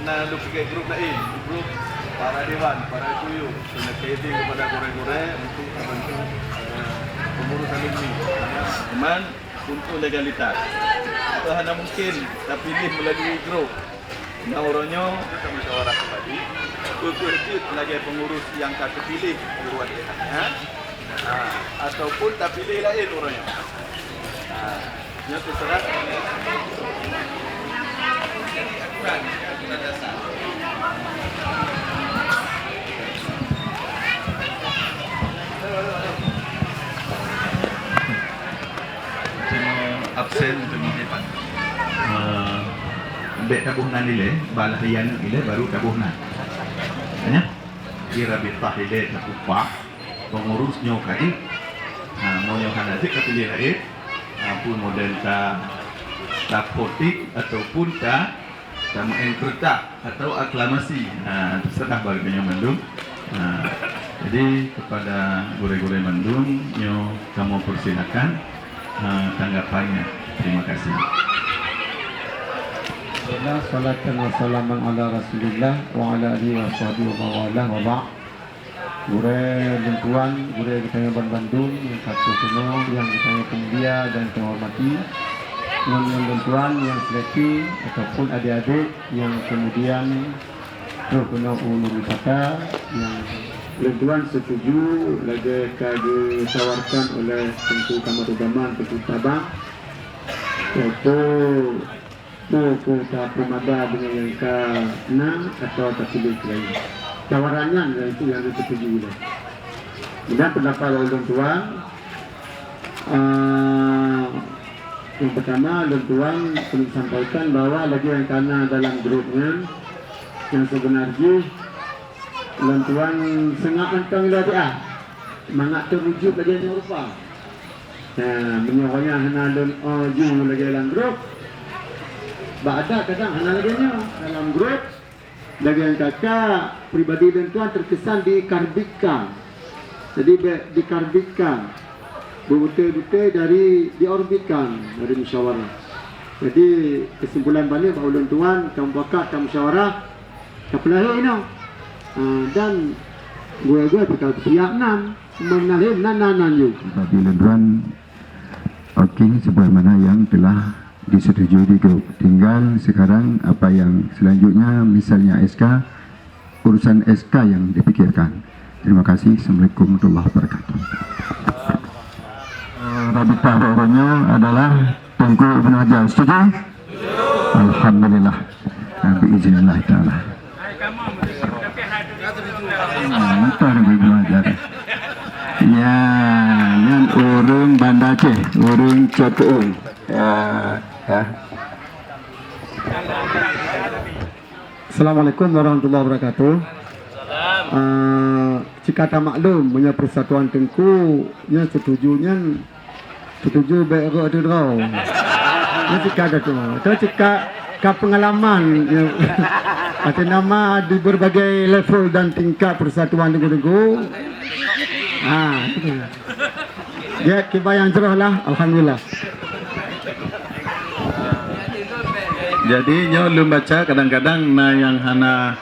na pergi grup lain, grup para dewan, para kuyu, nak kaiting kepada gore-gore untuk membantu pengurusan ini. Cuman untuk legalitas, kita hanya mungkin kita pilih melalui grup. Nah orangnya kita musyawarah kembali, berkait lagi pengurus yang tak terpilih buat ataupun tak pilih lain orangnya. Yang terserah. Absen untuk menghebat. Bek tabuhnan ile, balah lian ile baru tabuhnan. Ya? Kira bitah ile takupah pengurus nyokai. Mau nyokan nanti kapilih lain. Pun model tak politik ataupun tak mengengkerta atau aklamasi. Terserah bagi Bandung. Jadi kepada gure-gure Bandung, kamu persilakan tanggapannya. Terima kasih. Salatan wa salaman ala Rasulillah wa ala alihi wa sahbihi wa wala wa ba'. Gure Lentuan, gure kita Bandung, yang satu semua yang kita kemulia dan terhormati. Yang Lentuan, yang seleki ataupun adik-adik yang kemudian terkena ulur wisata, yang Lentuan setuju lagi ditawarkan oleh Tengku Kamar Udaman, Tengku Sabang, yaitu tak pemada dengan yang ke-6 atau terpilih lain. Tawarannya itu yang disetujui. Kemudian pendapat Lentuan, yang pertama Lentuan perlu sampaikan bahwa lagi yang karena dalam grupnya yang sebenarnya Lentuan sengak mentang dia mangat terwujud lagi yang rupa. Menyokongnya hana ju lagi dalam grup. Ba'ada kadang hana lagi dalam grup. Lagi yang kakak pribadi Lentuan terkesan dikarbitkan. Jadi dikarbitkan. Betul-betul dari diorbitkan dari musyawarah. Jadi kesimpulan balik bahawa Lentuan kamu bakat kamu musyawarah kapelahi ini. Dan gue berkata pihak nan menalih nanan you. Bagi Lentuan, oke, sebagaimana yang telah disetujui di grup. Tinggal sekarang apa yang selanjutnya, misalnya SK, urusan SK yang dipikirkan. Terima kasih. Assalamualaikum warahmatullahi wabarakatuh. Rabitah rohnya adalah Tengku Ibnu Hajar. Setuju? Alhamdulillah. Biiznillah ta'ala. Mutar Ibnu Hajar. Ya, yang urung Banda Aceh, urung Cotuung. Ya. Assalamualaikum warahmatullahi wabarakatuh. Jika tak maklum punya persatuan Tengku, nya setuju baik ada draw. Nya jika ada tu. Atau jika pengalaman atau nama di berbagai level dan tingkat persatuan Tengku. Ya, kibayang cerah lah, alhamdulillah. Jadi nyo belum baca kadang-kadang yang hana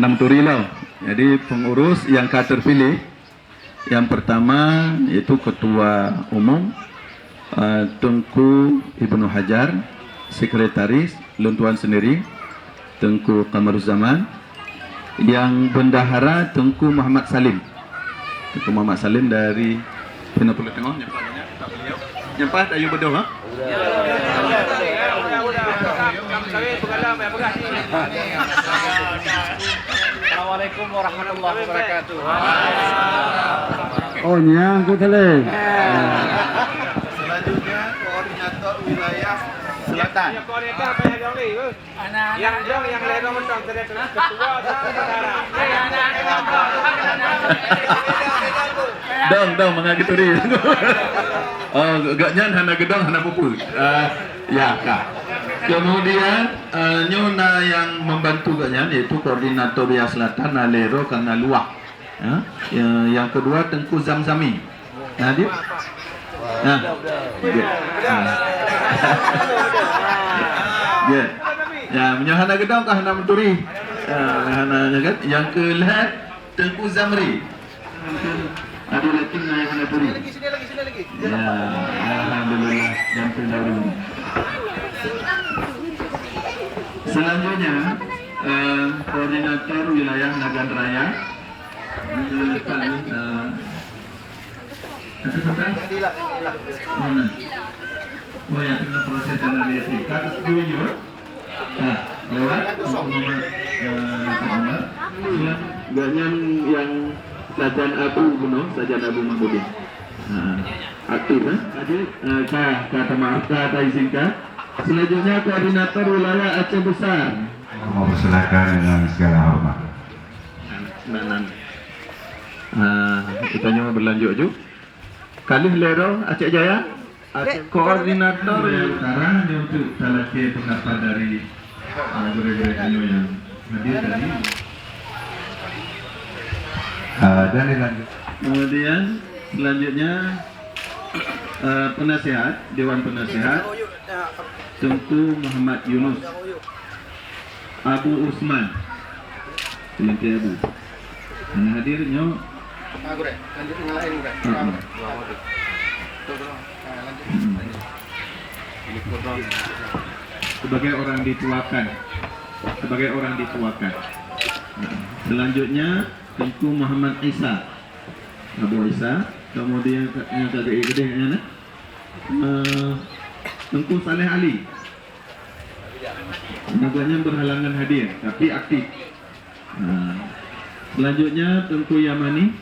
menturi lo. Jadi pengurus yang terpilih yang pertama yaitu ketua umum Tengku Ibnu Hajar, sekretaris Lentuan sendiri Tengku Kamaruzaman, yang bendahara Tengku Muhammad Salim. Tengku Muhammad Salim dari Pina Pulau Tengah, nyempah ayu bedo ha? Assalamualaikum warahmatullahi wabarakatuh. Oh, nyang ku tele. Selanjutnya koordinator wilayah selatan. Yang lerong mentang ketua Dong mengaget tadi. Oh, gaknya hana gedong hana pupul. Ya, Kak. Kemudian nyona yang membantu gaknya yaitu koordinator wilayah selatan Nalero karena luak. Yang kedua Tengku Zamzami. Nah, dia. Ya, menyahana gedang kah hana menturi? Ya, hana kan. Yang ke-8 Tengku Zamri. Ada lagi naik hana turi. Sini lagi. Ya, alhamdulillah yang terdahulu. Selanjutnya koordinator wilayah Nagan Raya. Mana? Oh ya, kena proses analisis. Kasus jujur. Nah, lewat Ganyan yang Sajan Abu Buno, Sajan Abu Mahmudin. Aktif, kata maaf, kata izinkan. Selanjutnya koordinator wilayah Aceh Besar. Mau silakan dengan segala hormat. Kita nyoba berlanjut juga. Kalih Lero Aceh Jaya. Koordinator yang sekarang untuk talaki pendapat dari guru-guru yang hadir tadi. Dan dilanjut. Kemudian selanjutnya penasihat, Dewan Penasihat Tengku Muhammad Yunus, Abu Usman, Tuanti Abu. Yang hadirnya Lanjut ngalahin gue. sebagai orang dituakan. Selanjutnya Tengku Muhammad Isa, Abu Isa. Kemudian yang tadi gedenya Tengku Saleh Ali. Nampaknya berhalangan hadir tapi aktif. Selanjutnya Tengku Yamani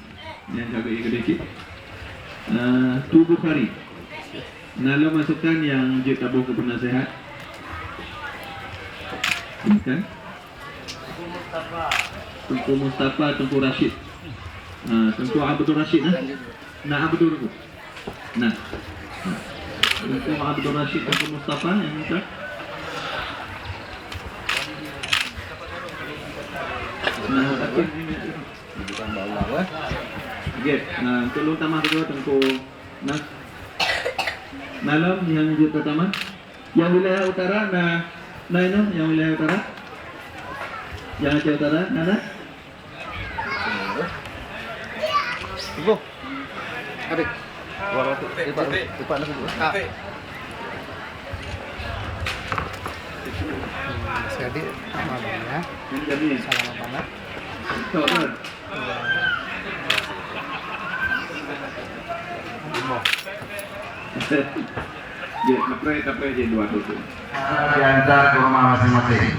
yang agak gede. Tu Bukhari. Nalo masukkan yang tabuh ke penasehat. Bukan? Tengku Mustafa, Tengku Rashid. Tengku Abdul Rashid Abdul. Tengku Abdul Rashid, Tengku Mustafa yang minta. Bukan bawa. Untuk lu tamah kedua Tengku Nalam yang juta taman. Yang wilayah utara yang wilayah utara. Yang Aceh Utara, ada? Ibu. Adik. Cepat nak dulu. Jadi namanya Jadi salam banget. Betul. Dia kapre je dua tu. Diantar ke rumah masing-masing.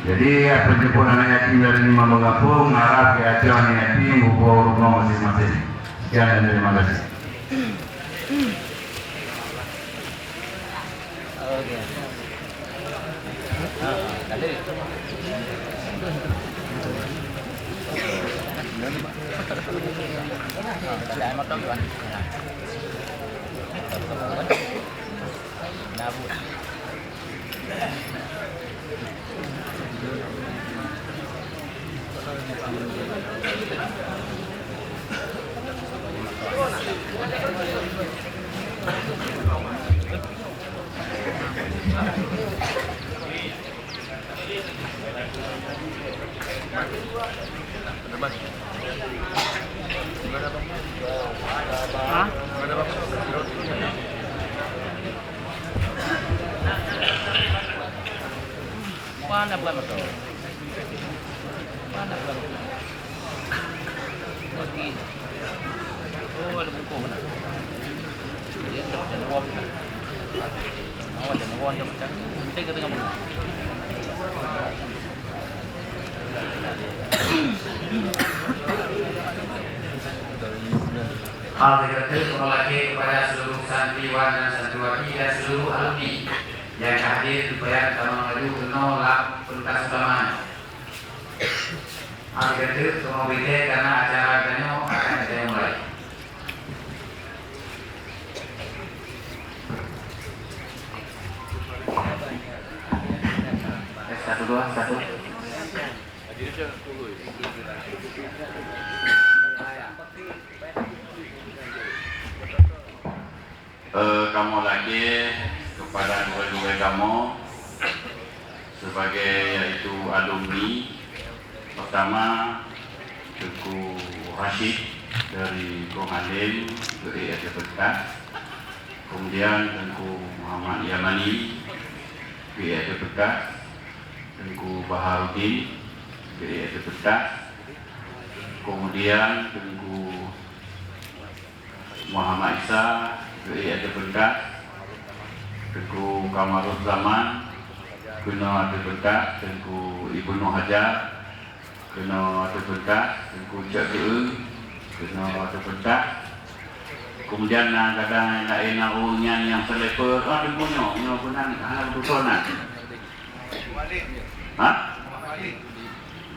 Jadi penjemput anak yatim dari lima Bengapung arah ke Aceh anak yatim buku rumah masing-masing. Sekian dan terima kasih. Mana bukan betul? Mana bukan betul? Bagi. Oh, ada buku mana? Dia ada uang. Mau ada uang yang macam. Kita kita kamu. Terima kasih kepada seluruh santriwan dan santriwati dan seluruh alumni yang hadir di Bayan Taman Maju menolak pentas utama. Akhirnya semua berita karena acara ganyo akan saya mulai. Satu dua satu. Kamu lagi kepada guru-guru kamu sebagai yaitu alumni. Pertama Tengku Rashid dari Kong Alim GES Dekat, kemudian Tengku Muhammad Yamani GES Dekat, Tengku Baharudin GES Dekat, kemudian Tengku Muhammad Isa GES Dekat, Tengku Kamarul Zaman kena Dekat, Tengku Ibnu Hajar kena Dekat, Tengku Cak Geung kena Dekat. Kemudian kadang lain naunya yang seleper, Tengku nyo benar hal betulan.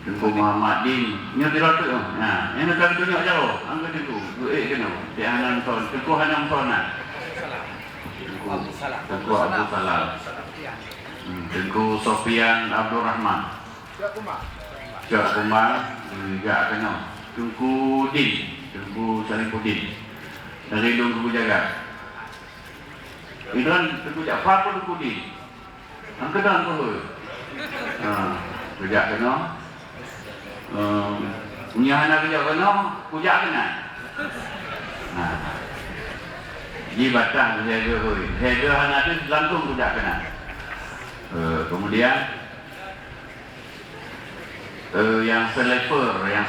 Tengku Muhammad Din nyo tidak tu. Nah, yang nak tunjuk jauh, angkat Tengku. Kena. Di Hanan Son, Tengku Hanan Son. Tengku Abu Salam. Tengku Sofian Abdul Rahman. Cak Kumar juga kena. Tengku Din, Tengku Salihuddin. Dari Dung Tengku Jaga. Idran Tengku Jaafar pun Tengku Din. Angkatan tu. Kerja kena. Punya kerja kena, kerja kena. Di batang saya oi. Saya anak tu langsung kerja kena. Kemudian yang seleper yang